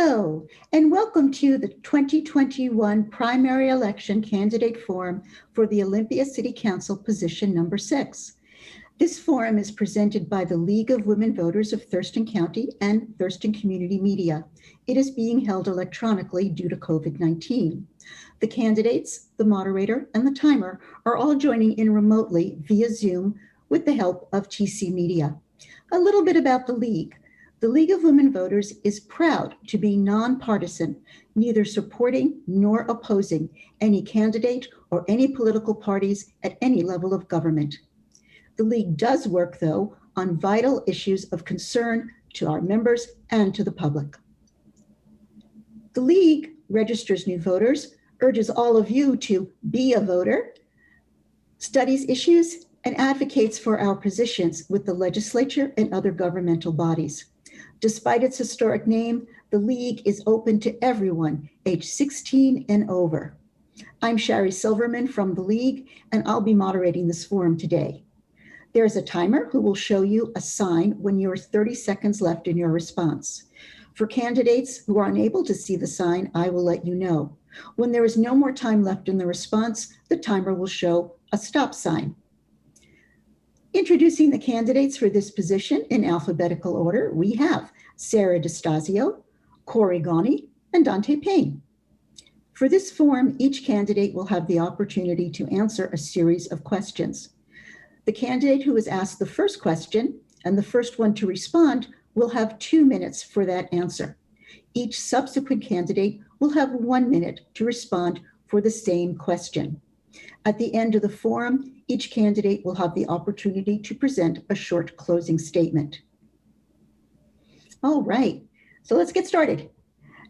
Hello, and welcome to the 2021 primary election candidate forum for the Olympia City Council position number 6. This forum is presented by the League of Women Voters of Thurston County and Thurston Community Media. It is being held electronically due to COVID-19. The candidates, the moderator, and the timer are all joining in remotely via Zoom with the help of TC Media. A little bit about the League. The League of Women Voters is proud to be nonpartisan, neither supporting nor opposing any candidate or any political parties at any level of government. The League does work, though, on vital issues of concern to our members and to the public. The League registers new voters, urges all of you to be a voter, studies issues, and advocates for our positions with the legislature and other governmental bodies. Despite its historic name, the League is open to everyone age 16 and over. I'm Shari Silverman from the League, and I'll be moderating this forum today. There's a timer who will show you a sign when you're 30 seconds left in your response. For candidates who are unable to see the sign, I will let you know. When there is no more time left in the response, the timer will show a stop sign. Introducing the candidates for this position in alphabetical order, we have Sarah Destasio, Corey Gauny, and Dontae Payne. For this forum, each candidate will have the opportunity to answer a series of questions. The candidate who is asked the first question and the first one to respond will have 2 minutes for that answer. Each subsequent candidate will have 1 minute to respond for the same question. At the end of the forum, each candidate will have the opportunity to present a short closing statement. All right, so let's get started.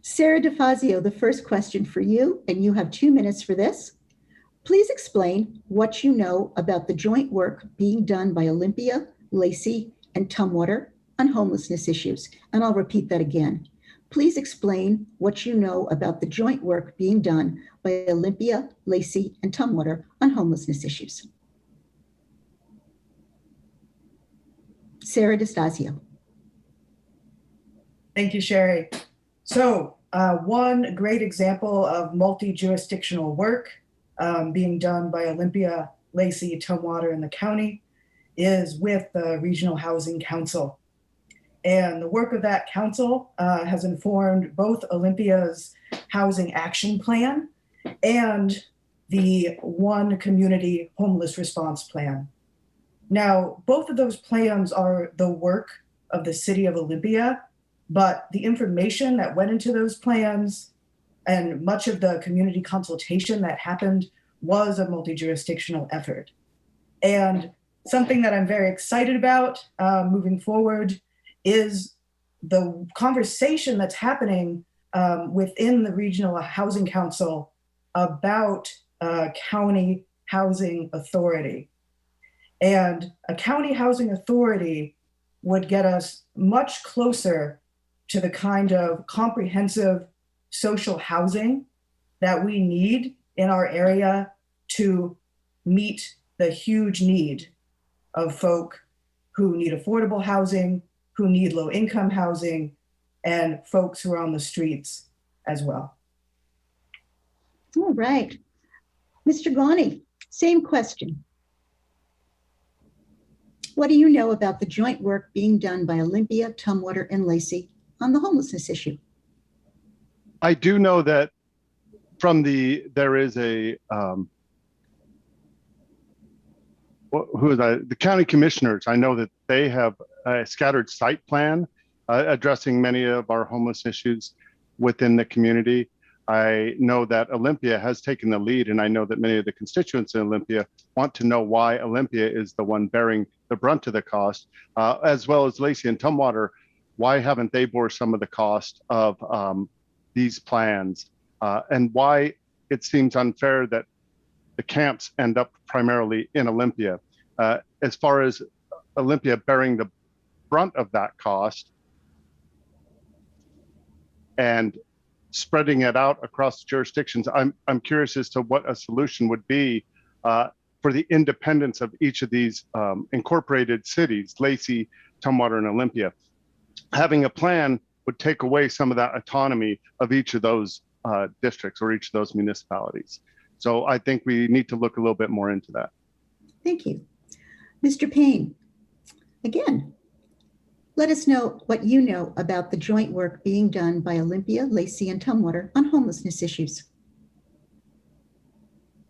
Sarah Destasio, the first question for you, and you have 2 minutes for this. Please explain what you know about the joint work being done by Olympia, Lacey, and Tumwater on homelessness issues. And I'll repeat that again. Please explain what you know about the joint work being done by Olympia, Lacey, and Tumwater on homelessness issues. Sarah Destasio. Thank you, Sherry. So one great example of multi-jurisdictional work being done by Olympia, Lacey, Tumwater, and the county is with the Regional Housing Council. And the work of that council has informed both Olympia's housing action plan and the One Community Homeless Response Plan. Now, both of those plans are the work of the city of Olympia, but the information that went into those plans and much of the community consultation that happened was a multi-jurisdictional effort. And something that I'm very excited about moving forward is the conversation that's happening within the Regional Housing Council about county housing authority. And a county housing authority would get us much closer to the kind of comprehensive social housing that we need in our area to meet the huge need of folk who need affordable housing, who need low income housing, and folks who are on the streets as well. All right. Mr. Gauny, same question. What do you know about the joint work being done by Olympia, Tumwater, and Lacey on the homelessness issue? I do know that there is a, the county commissioners, I know that they have a scattered site plan addressing many of our homeless issues within the community. I know that Olympia has taken the lead, and I know that many of the constituents in Olympia want to know why Olympia is the one bearing the brunt of the cost, as well as Lacey and Tumwater. Why haven't they bore some of the cost of these plans, and why it seems unfair that the camps end up primarily in Olympia. As far as Olympia bearing the brunt of that cost and spreading it out across jurisdictions, I'm curious as to what a solution would be for the independence of each of these incorporated cities, Lacey, Tumwater, and Olympia. Having a plan would take away some of that autonomy of each of those districts or each of those municipalities. So I think we need to look a little bit more into that. Thank you. Mr. Payne, again, let us know what you know about the joint work being done by Olympia, Lacey, and Tumwater on homelessness issues.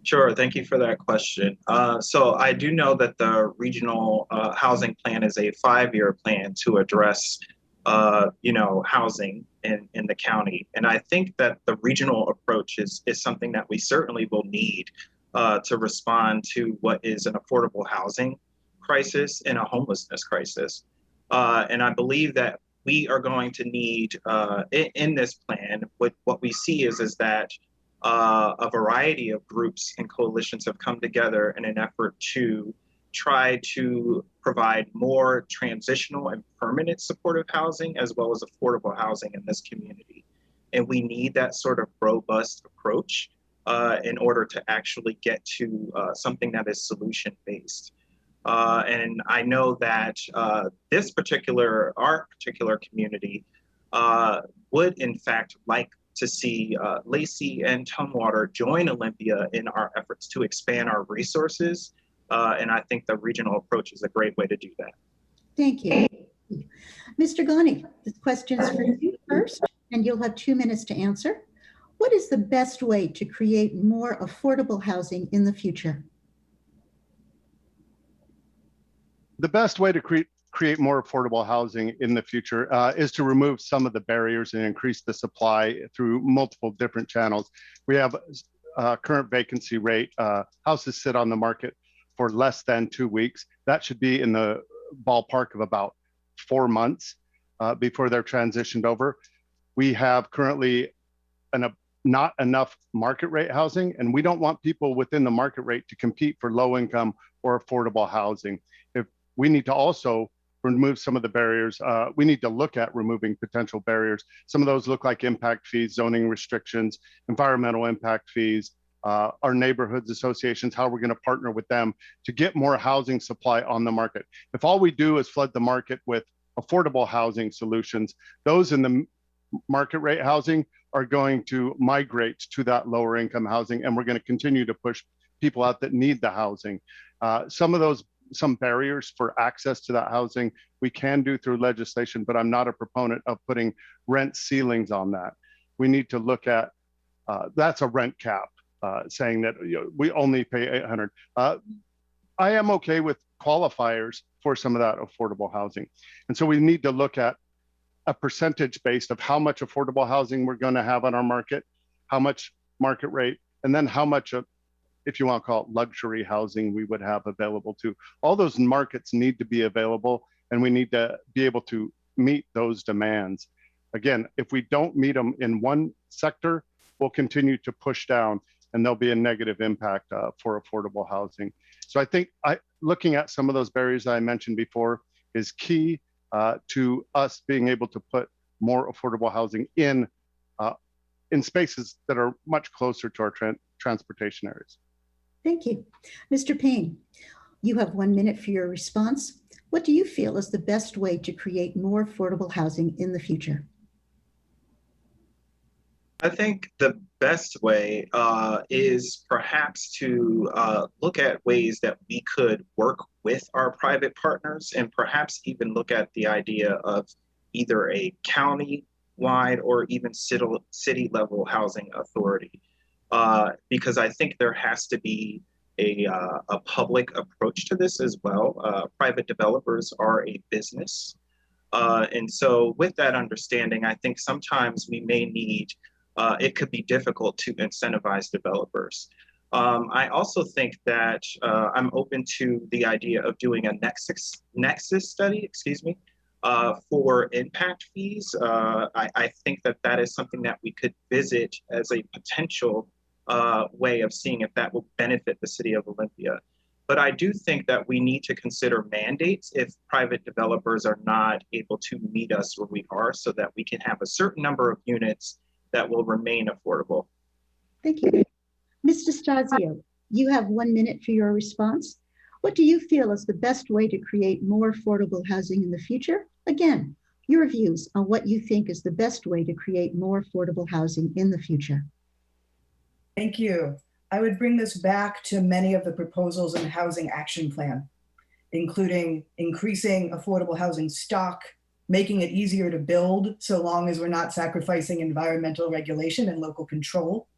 Sure, thank you for that question. So I do know that the regional housing plan is a 5-year plan to address, housing in the county. And I think that the regional approach is something that we certainly will need to respond to what is an affordable housing crisis and a homelessness crisis. And I believe that we are going to need in this plan, what we see is that a variety of groups and coalitions have come together in an effort to try to provide more transitional and permanent supportive housing as well as affordable housing in this community. And we need that sort of robust approach in order to actually get to something that is solution-based. And I know that our particular community would in fact like to see Lacey and Tumwater join Olympia in our efforts to expand our resources. And I think the regional approach is a great way to do that. Thank you. Mr. Gauny, this question's for you first, and you'll have 2 minutes to answer. What is the best way to create more affordable housing in the future? The best way to create more affordable housing in the future is to remove some of the barriers and increase the supply through multiple different channels. We have current vacancy rate. Houses sit on the market for less than 2 weeks. That should be in the ballpark of about 4 months before they're transitioned over. We have currently not enough market rate housing, and we don't want people within the market rate to compete for low income or affordable housing. We need to also remove some of the barriers. We need to look at removing potential barriers. Some of those look like impact fees, zoning restrictions, environmental impact fees, our neighborhoods associations, how we're going to partner with them to get more housing supply on the market. If all we do is flood the market with affordable housing solutions, those in the market rate housing are going to migrate to that lower income housing, and we're going to continue to push people out that need the housing. Some barriers for access to that housing we can do through legislation, but I'm not a proponent of putting rent ceilings on that. We need to look at, that's a rent cap, saying that we only pay $800. I am okay with qualifiers for some of that affordable housing. And so we need to look at a percentage based of how much affordable housing we're going to have on our market, how much market rate, and then how much of, if you want to call it luxury housing, we would have available too. All those markets need to be available, and we need to be able to meet those demands. Again, if we don't meet them in one sector, we'll continue to push down, and there'll be a negative impact for affordable housing. So I think looking at some of those barriers that I mentioned before is key to us being able to put more affordable housing in spaces that are much closer to our transportation areas. Thank you. Mr. Payne, you have 1 minute for your response. What do you feel is the best way to create more affordable housing in the future? I think the best way is perhaps to look at ways that we could work with our private partners and perhaps even look at the idea of either a county-wide or even city-level housing authority. Because I think there has to be a public approach to this as well. Private developers are a business. And so with that understanding, I think sometimes we may need, it could be difficult to incentivize developers. I also think that I'm open to the idea of doing a nexus study, for impact fees. I think that is something that we could visit as a potential way of seeing if that will benefit the city of Olympia. But I do think that we need to consider mandates if private developers are not able to meet us where we are, so that we can have a certain number of units that will remain affordable. Thank you. Ms. Destasio, you have 1 minute for your response. What do you feel is the best way to create more affordable housing in the future? Again, your views on what you think is the best way to create more affordable housing in the future. Thank you. I would bring this back to many of the proposals in the Housing Action Plan, including increasing affordable housing stock, making it easier to build so long as we're not sacrificing environmental regulation and local control,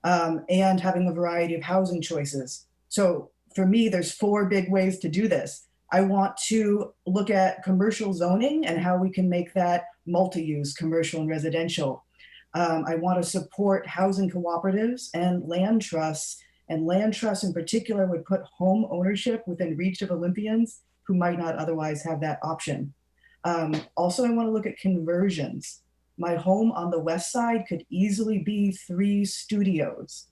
and having a variety of housing choices. So for me, there's 4 big ways to do this. I want to look at commercial zoning and how we can make that multi-use, commercial and residential. I want to support housing cooperatives and land trusts. And land trusts in particular would put home ownership within reach of Olympians who might not otherwise have that option. Also, I want to look at conversions. My home on the west side could easily be 3 studios,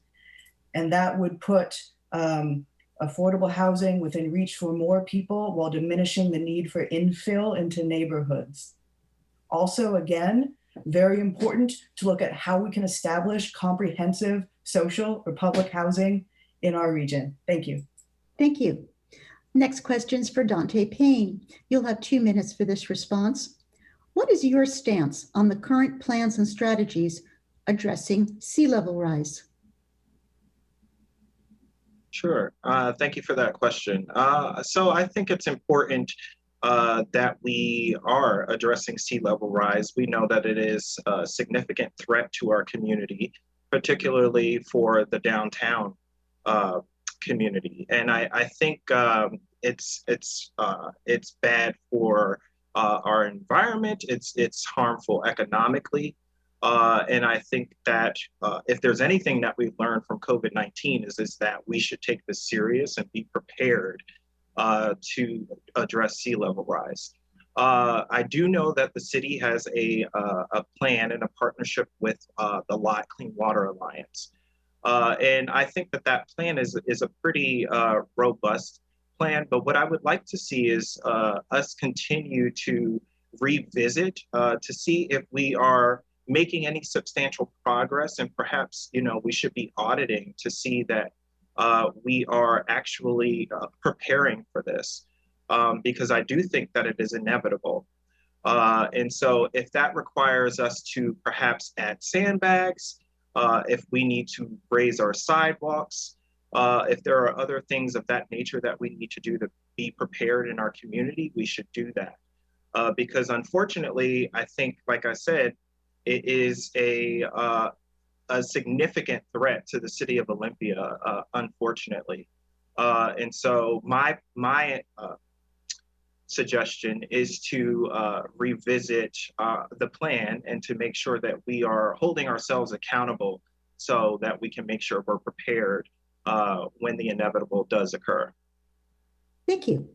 and that would put affordable housing within reach for more people while diminishing the need for infill into neighborhoods. Also, again, very important to look at how we can establish comprehensive social or public housing in our region. Thank you. Thank you. Next question is for Dontae Payne. You'll have 2 minutes for this response. What is your stance on the current plans and strategies addressing sea level rise? Sure. Thank you for that question. So I think it's important that we are addressing sea level rise. We know that it is a significant threat to our community, particularly for the downtown community. And I think it's bad for our environment. It's harmful economically. And I think that if there's anything that we've learned from COVID-19 is that we should take this serious and be prepared to address sea level rise. I do know that the city has a plan and a partnership with the Lot Clean Water Alliance. And I think that plan is a pretty robust plan. But what I would like to see is us continue to revisit to see if we are making any substantial progress, and perhaps we should be auditing to see that we are actually preparing for this, because I do think that it is inevitable. And so if that requires us to perhaps add sandbags, if we need to raise our sidewalks, if there are other things of that nature that we need to do to be prepared in our community, we should do that. Because unfortunately, I think, like I said, it is a significant threat to the city of Olympia, unfortunately. And so my suggestion is to revisit the plan and to make sure that we are holding ourselves accountable so that we can make sure we're prepared when the inevitable does occur. Thank you.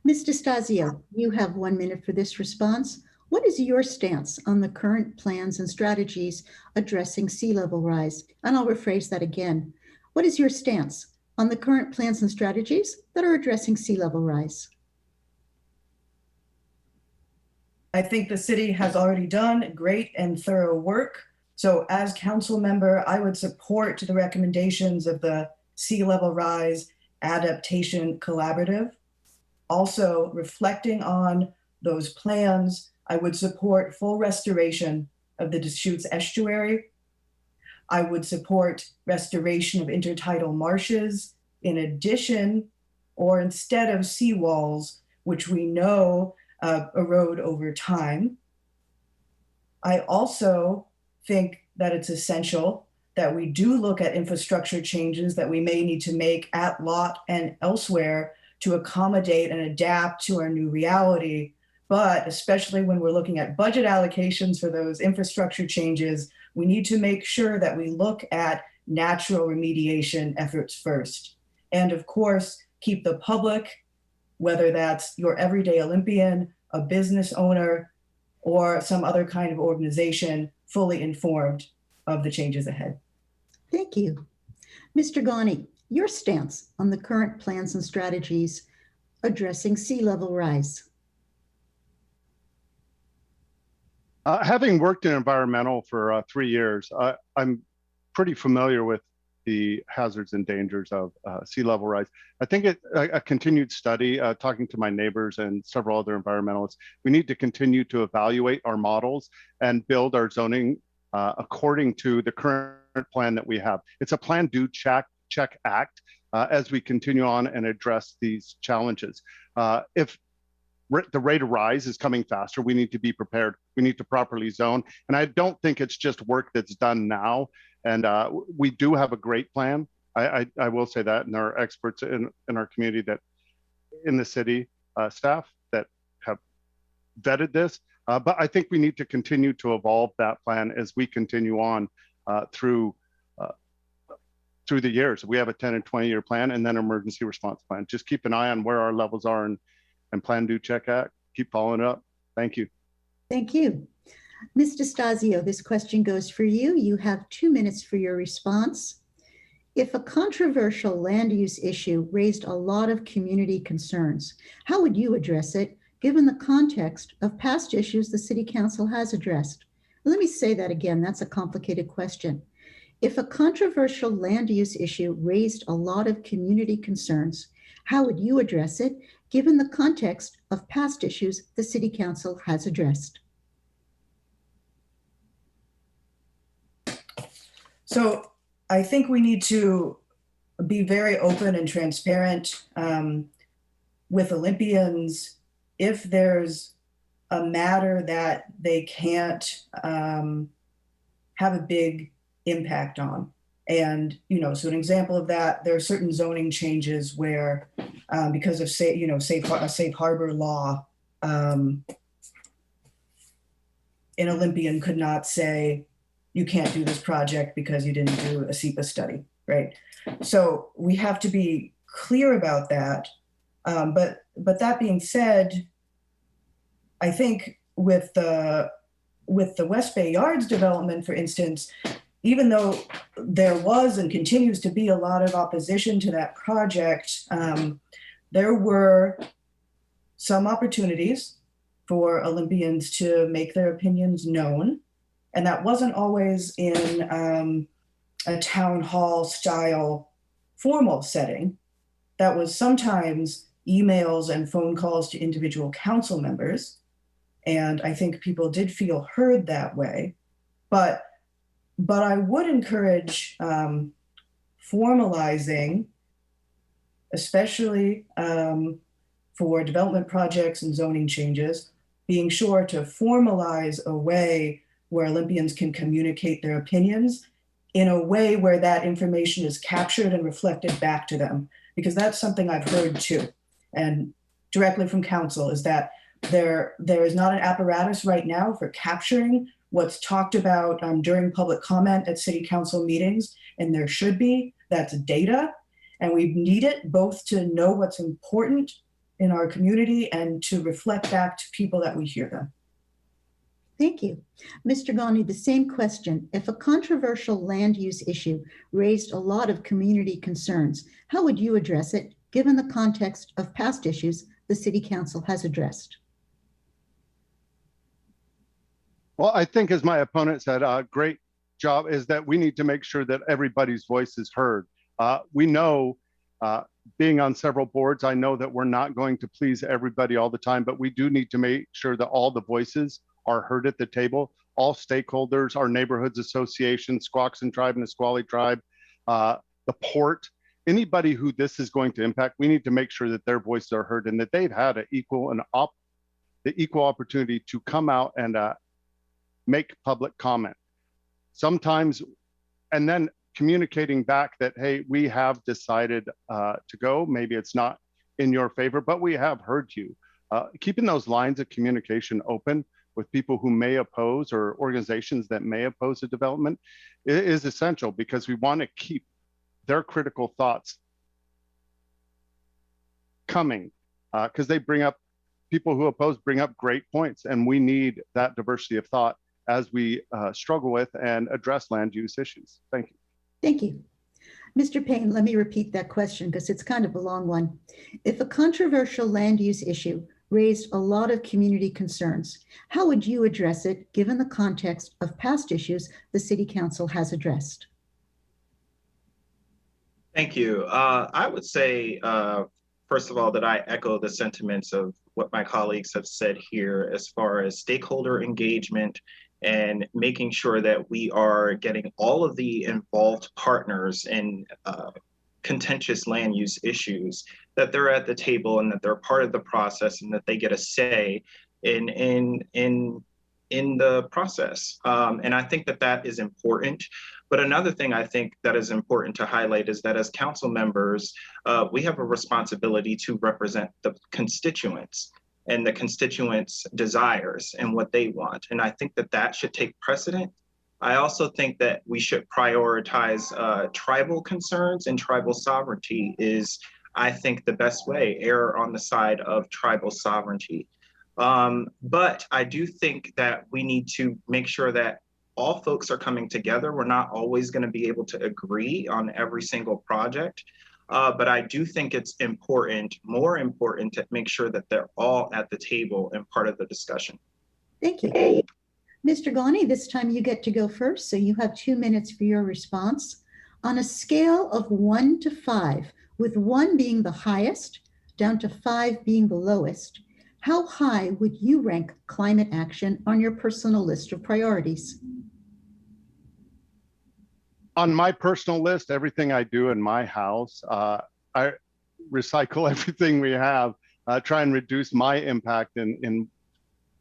Ms. Destasio, you have 1 minute for this response. What is your stance on the current plans and strategies addressing sea level rise? And I'll rephrase that again. What is your stance on the current plans and strategies that are addressing sea level rise? I think the city has already done great and thorough work. So as council member, I would support the recommendations of the Sea Level Rise Adaptation Collaborative. Also, reflecting on those plans, I would support full restoration of the Deschutes estuary. I would support restoration of intertidal marshes in addition or instead of seawalls, which we know erode over time. I also think that it's essential that we do look at infrastructure changes that we may need to make at Lot and elsewhere to accommodate and adapt to our new reality. But especially when we're looking at budget allocations for those infrastructure changes, we need to make sure that we look at natural remediation efforts first. And of course, keep the public, whether that's your everyday Olympian, a business owner, or some other kind of organization, fully informed of the changes ahead. Thank you. Mr. Gauny, your stance on the current plans and strategies addressing sea level rise. Having worked in environmental for 3 years, I'm pretty familiar with the hazards and dangers of sea level rise. I think a continued study, talking to my neighbors and several other environmentalists, we need to continue to evaluate our models and build our zoning according to the current plan that we have. It's a plan, do, check, act as we continue on and address these challenges. If the rate of rise is coming faster, we need to be prepared. We need to properly zone. And I don't think it's just work that's done now. And we do have a great plan. I will say that, and there are experts in our community that in the city staff that have vetted this. But I think we need to continue to evolve that plan as we continue on through the years. We have a 10 and 20-year plan and then emergency response plan. Just keep an eye on where our levels are and plan, do, check, act. Keep following it up. Thank you. Thank you. Ms. Destasio, this question goes for you. You have 2 minutes for your response. If a controversial land use issue raised a lot of community concerns, how would you address it given the context of past issues the City Council has addressed? Let me say that again. That's a complicated question. If a controversial land use issue raised a lot of community concerns, how would you address it given the context of past issues the City Council has addressed? So I think we need to be very open and transparent with Olympians. If there's a matter that they can't have a big impact on. And, so an example of that, there are certain zoning changes where because of safe harbor law, an Olympian could not say, you can't do this project because you didn't do a SEPA study, right? So we have to be clear about that. But that being said, I think with the West Bay Yards development, for instance, even though there was and continues to be a lot of opposition to that project, there were some opportunities for Olympians to make their opinions known. And that wasn't always in a town hall style formal setting. That was sometimes emails and phone calls to individual council members. And I think people did feel heard that way. But I would encourage formalizing, especially for development projects and zoning changes, being sure to formalize a way where Olympians can communicate their opinions in a way where that information is captured and reflected back to them. Because that's something I've heard too, and directly from council, is that there is not an apparatus right now for capturing what's talked about during public comment at city council meetings, and there should be. That's data, and we need it both to know what's important in our community and to reflect back to people that we hear them. Thank you. Mr. Gauny, the same question. If a controversial land use issue raised a lot of community concerns, how would you address it given the context of past issues the City Council has addressed? Well, I think, as my opponent said, a great job is that we need to make sure that everybody's voice is heard. We know, being on several boards, I know that we're not going to please everybody all the time, but we do need to make sure that all the voices are heard at the table. All stakeholders, our neighborhoods association, Squaxin Tribe and the Squally Tribe, the port, anybody who this is going to impact, we need to make sure that their voices are heard and that they've had the equal opportunity to come out and make public comment. Sometimes, and then communicating back that, hey, we have decided to go. Maybe it's not in your favor, but we have heard you. Keeping those lines of communication open with people who may oppose or organizations that may oppose the development is essential, because we want to keep their critical thoughts coming, because they bring up, people who oppose bring up great points, and we need that diversity of thought as we struggle with and address land use issues. Thank you. Thank you. Mr. Payne, let me repeat that question because it's kind of a long one. If a controversial land use issue raised a lot of community concerns, how would you address it given the context of past issues the City Council has addressed? Thank you. I would say, first of all, that I echo the sentiments of what my colleagues have said here as far as stakeholder engagement and making sure that we are getting all of the involved partners in contentious land use issues, that they're at the table and that they're part of the process and that they get a say in the process. And I think that that is important. But another thing I think that is important to highlight is that as council members, we have a responsibility to represent the constituents and the constituents' desires and what they want. And I think that that should take precedent. I also think that we should prioritize tribal concerns, and tribal sovereignty is, I think, the best way, err on the side of tribal sovereignty. But I do think that we need to make sure that all folks are coming together. We're not always going to be able to agree on every single project, but I do think it's important, more important, to make sure that they're all at the table and part of the discussion. Thank you. Mr. Gauny, this time you get to go first, so you have 2 minutes for your response. On a scale of 1 to 5, with 1 being the highest, down to 5 being the lowest, how high would you rank climate action on your personal list of priorities? On my personal list, everything I do in my house, I recycle everything we have, try and reduce my impact in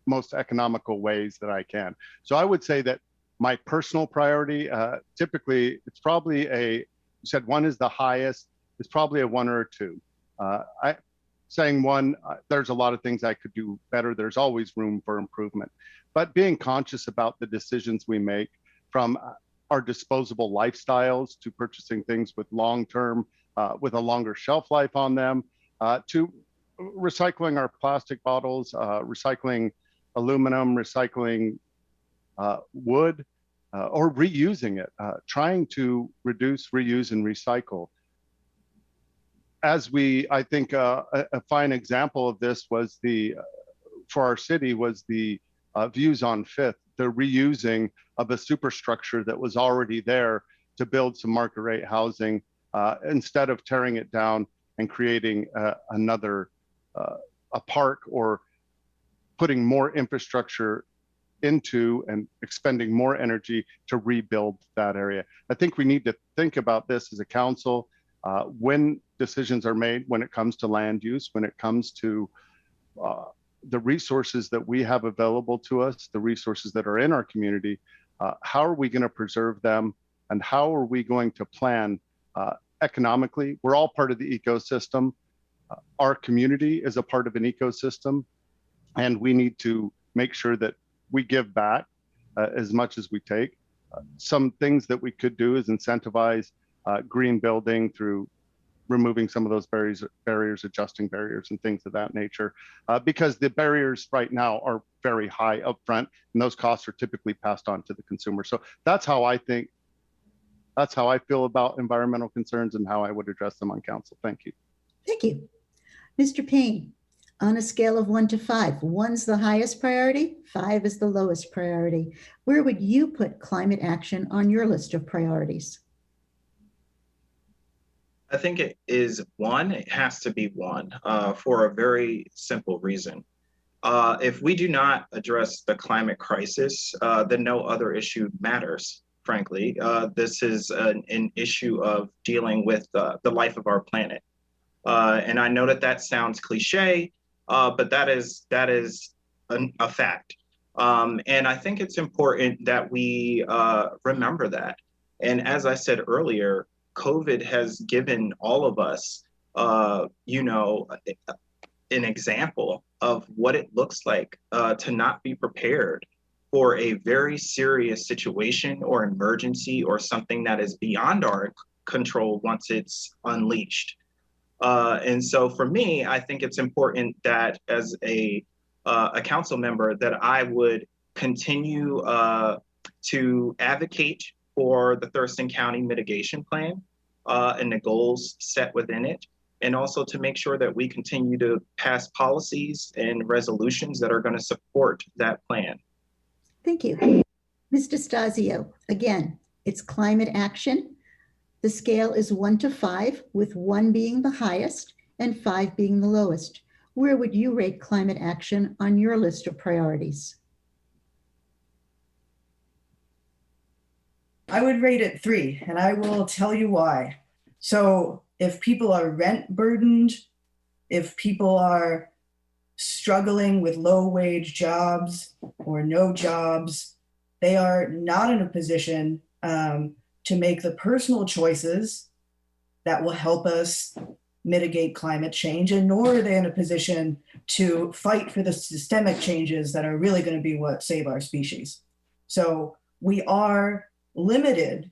most economical ways that I can. So I would say that my personal priority, typically it's probably you said 1 is the highest, it's probably a 1 or a 2. Saying 1, there's a lot of things I could do better. There's always room for improvement, but being conscious about the decisions we make, from our disposable lifestyles to purchasing things with long-term, with a longer shelf life on them, to recycling our plastic bottles, recycling aluminum, recycling wood, or reusing it, trying to reduce, reuse, and recycle. I think a fine example of this was for our city was the views on Fifth, the reusing of a superstructure that was already there to build some market rate housing, instead of tearing it down and creating another a park, or putting more infrastructure into and expending more energy to rebuild that area. I think we need to think about this as a council when decisions are made, when it comes to land use, when it comes to the resources that we have available to us, the resources that are in our community. How are we going to preserve them, and how are we going to plan economically? We're all part of the ecosystem. Our community is a part of an ecosystem, and we need to make sure that we give back as much as we take. Some things that we could do is incentivize green building through removing some of those barriers, adjusting barriers and things of that nature, because the barriers right now are very high up front, and those costs are typically passed on to the consumer. So that's how I think, that's how I feel about environmental concerns and how I would address them on council. Thank you. Thank you. Mr. Payne, on a scale of 1 to 5, 1's the highest priority, 5 is the lowest priority. Where would you put climate action on your list of priorities? I think it is 1. It has to be 1 for a very simple reason. If we do not address the climate crisis, then no other issue matters, frankly. This is an issue of dealing with the life of our planet. And I know that sounds cliche, but that is a fact. And I think it's important that we remember that. And as I said earlier, COVID has given all of us, an example of what it looks like to not be prepared for a very serious situation or emergency or something that is beyond our control once it's unleashed. And so for me, I think it's important that as a council member that I would continue to advocate for the Thurston County mitigation plan and the goals set within it, and also to make sure that we continue to pass policies and resolutions that are going to support that plan. Thank you. Ms. Destasio, again, it's climate action. The scale is 1 to 5, with 1 being the highest and 5 being the lowest. Where would you rate climate action on your list of priorities? I would rate it 3, and I will tell you why. So if people are rent burdened, if people are struggling with low wage jobs or no jobs, they are not in a position to make the personal choices that will help us mitigate climate change, and nor are they in a position to fight for the systemic changes that are really going to be what save our species. So we are limited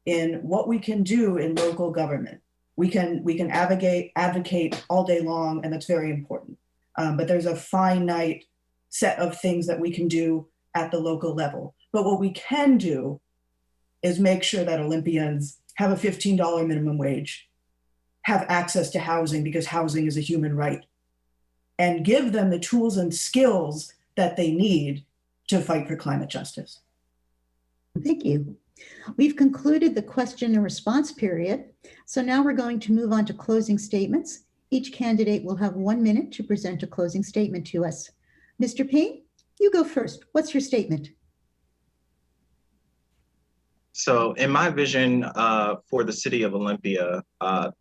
in what we can do in local government. We can advocate all day long, and that's very important. But there's a finite set of things that we can do at the local level. But what we can do is make sure that Olympians have a $15 minimum wage, have access to housing because housing is a human right, and give them the tools and skills that they need to fight for climate justice. Thank you. We've concluded the question and response period. So now we're going to move on to closing statements. Each candidate will have 1 minute to present a closing statement to us. Mr. Payne, you go first. What's your statement? So in my vision for the city of Olympia,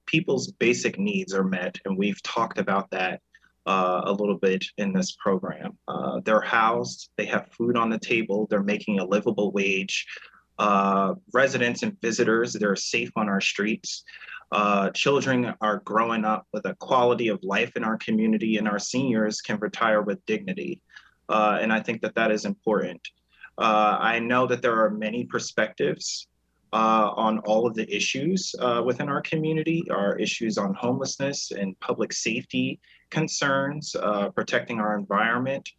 people's basic needs are met, and we've talked about that a little bit in this program. They're housed, they have food on the table, they're making a livable wage. Residents and visitors, they're safe on our streets. Children are growing up with a quality of life in our community, and our seniors can retire with dignity. And I think that that is important. I know that there are many perspectives on all of the issues within our community, our issues on homelessness and public safety concerns, protecting our environment,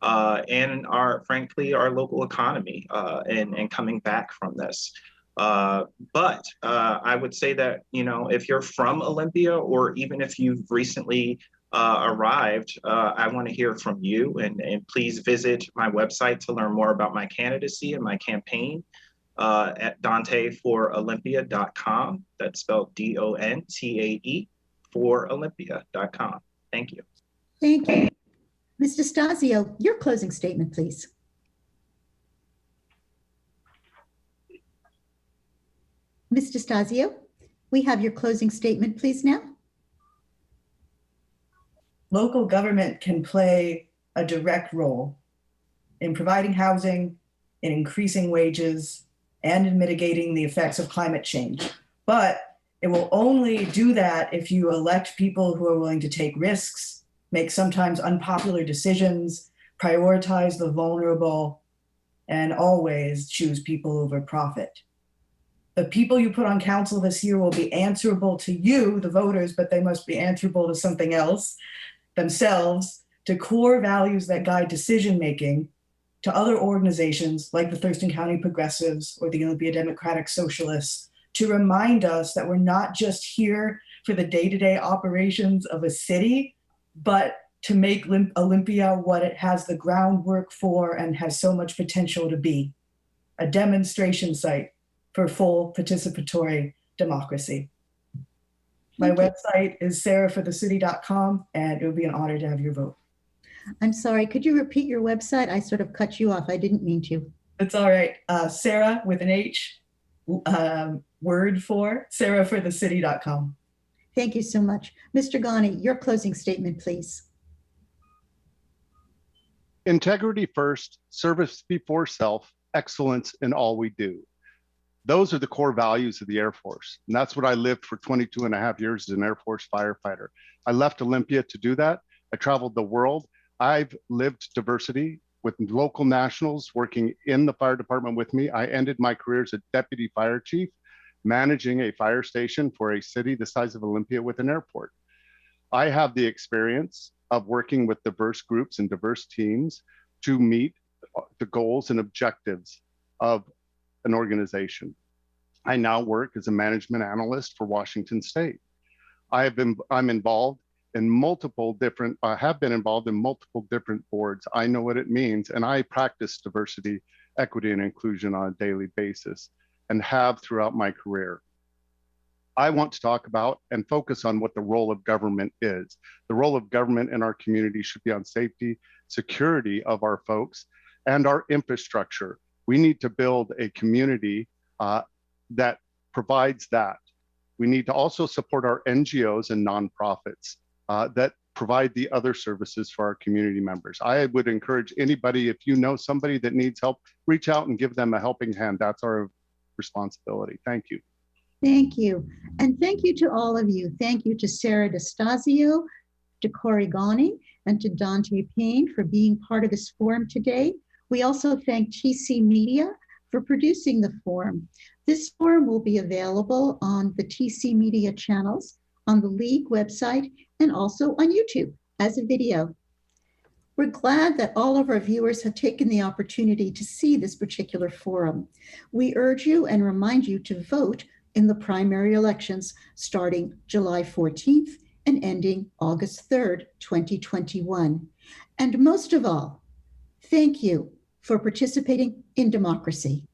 and frankly, our local economy and coming back from this. But I would say that, if you're from Olympia, or even if you've recently arrived, I want to hear from you, and please visit my website to learn more about my candidacy and my campaign at Dontae4Olympia.com. That's spelled DONTAE for Olympia.com. Thank you. Thank you. Ms. Destasio, your closing statement, please. Ms. Destasio, we have your closing statement, please, now. Local government can play a direct role in providing housing, in increasing wages, and in mitigating the effects of climate change. But it will only do that if you elect people who are willing to take risks, make sometimes unpopular decisions, prioritize the vulnerable, and always choose people over profit. The people you put on council this year will be answerable to you, the voters, but they must be answerable to something else, themselves, to core values that guide decision-making, to other organizations like the Thurston County Progressives or the Olympia Democratic Socialists, to remind us that we're not just here for the day-to-day operations of a city, but to make Olympia what it has the groundwork for and has so much potential to be, a demonstration site for full participatory democracy. My website is sarahforthecity.com, and it would be an honor to have your vote. I'm sorry, could you repeat your website? I sort of cut you off. I didn't mean to. It's all right. Sarah with an H, word for sarahforthecity.com. Thank you so much. Mr. Gauny, your closing statement, please. Integrity first, service before self, excellence in all we do. Those are the core values of the Air Force. And that's what I lived for 22 and a half years as an Air Force firefighter. I left Olympia to do that. I traveled the world. I've lived diversity with local nationals working in the fire department with me. I ended my career as a deputy fire chief, managing a fire station for a city the size of Olympia with an airport. I have the experience of working with diverse groups and diverse teams to meet the goals and objectives of an organization. I now work as a management analyst for Washington State. I'm involved in multiple different, have been involved in multiple different boards. I know what it means, and I practice diversity, equity, and inclusion on a daily basis, and have throughout my career. I want to talk about and focus on what the role of government is. The role of government in our community should be on safety, security of our folks, and our infrastructure. We need to build a community that provides that. We need to also support our NGOs and nonprofits that provide the other services for our community members. I would encourage anybody, if you know somebody that needs help, reach out and give them a helping hand. That's our responsibility. Thank you. Thank you. And thank you to all of you. Thank you to Sarah Destasio, to Corey Gauny, and to Dontae Payne for being part of this forum today. We also thank TC Media for producing the forum. This forum will be available on the TC Media channels, on the League website, and also on YouTube as a video. We're glad that all of our viewers have taken the opportunity to see this particular forum. We urge you and remind you to vote in the primary elections starting July 14th and ending August 3rd, 2021. And most of all, thank you for participating in democracy.